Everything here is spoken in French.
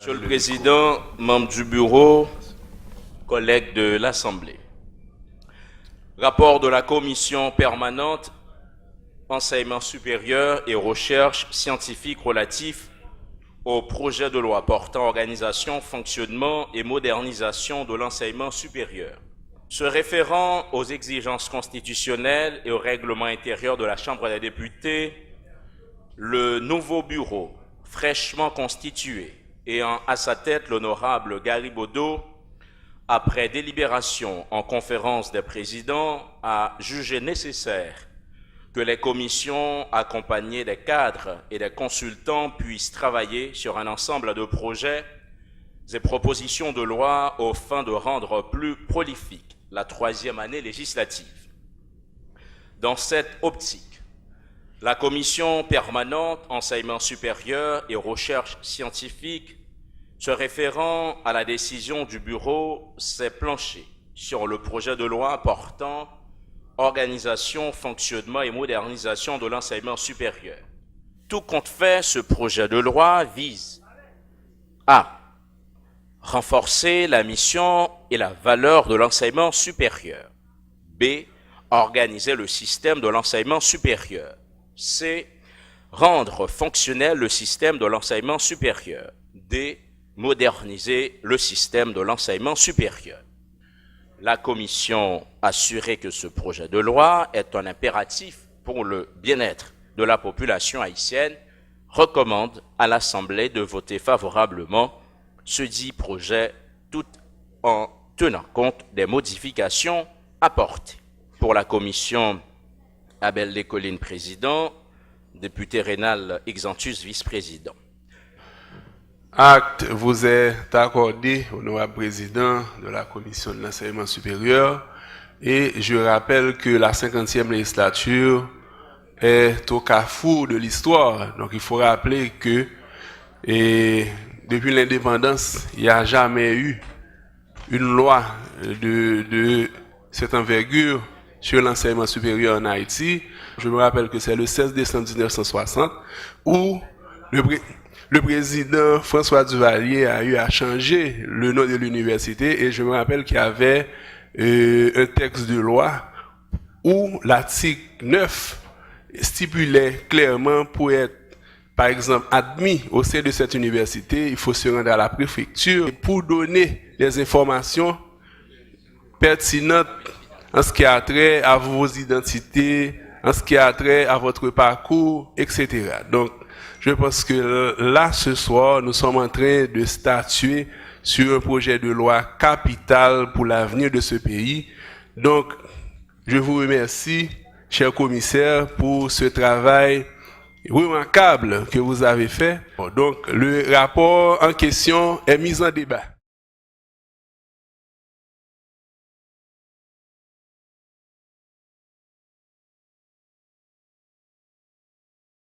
Monsieur le Président, membres du bureau, collègues de l'Assemblée. Rapport de la Commission permanente Enseignement supérieur et recherche scientifique relatif au projet de loi portant organisation, fonctionnement et modernisation de l'enseignement supérieur. Se référant aux exigences constitutionnelles et au règlement intérieur de la Chambre des députés, le nouveau bureau, fraîchement constitué, ayant à sa tête l'honorable Gary Bodo, après délibération en conférence des présidents, a jugé nécessaire que les commissions accompagnées des cadres et des consultants puissent travailler sur un ensemble de projets et propositions de loi aux fins de rendre plus prolifique la troisième année législative. Dans cette optique, la commission permanente Enseignement supérieur et recherche scientifique, se référant à la décision du bureau, s'est penchée sur le projet de loi portant organisation, fonctionnement et modernisation de l'enseignement supérieur. Tout compte fait, ce projet de loi vise à renforcer la mission et la valeur de l'enseignement supérieur. B. Organiser le système de l'enseignement supérieur. C. Rendre fonctionnel le système de l'enseignement supérieur. D. Moderniser le système de l'enseignement supérieur. La Commission, assurée que ce projet de loi est un impératif pour le bien-être de la population haïtienne, recommande à l'Assemblée de voter favorablement ce dit projet tout en tenant compte des modifications apportées. Pour la Commission, Abel Descollines, président, député Rénal Exantus, vice-président. Acte vous est accordé, honorable président de la Commission de l'enseignement supérieur, et je rappelle que la 50e législature est au carrefour de l'histoire. Donc il faut rappeler que depuis l'indépendance, il n'y a jamais eu une loi de cette envergure sur l'enseignement supérieur en Haïti. Je me rappelle que c'est le 16 décembre 1960 où le président François Duvalier a eu à changer le nom de l'université, et je me rappelle qu'il y avait un texte de loi où l'article 9 stipulait clairement, pour être par exemple admis au sein de cette université, il faut se rendre à la préfecture pour donner des informations pertinentes en ce qui a trait à vos identités, en ce qui a trait à votre parcours, etc. Donc, je pense que là, ce soir, nous sommes en train de statuer sur un projet de loi capital pour l'avenir de ce pays. Donc, je vous remercie, cher commissaire, pour ce travail remarquable que vous avez fait. Donc, le rapport en question est mis en débat.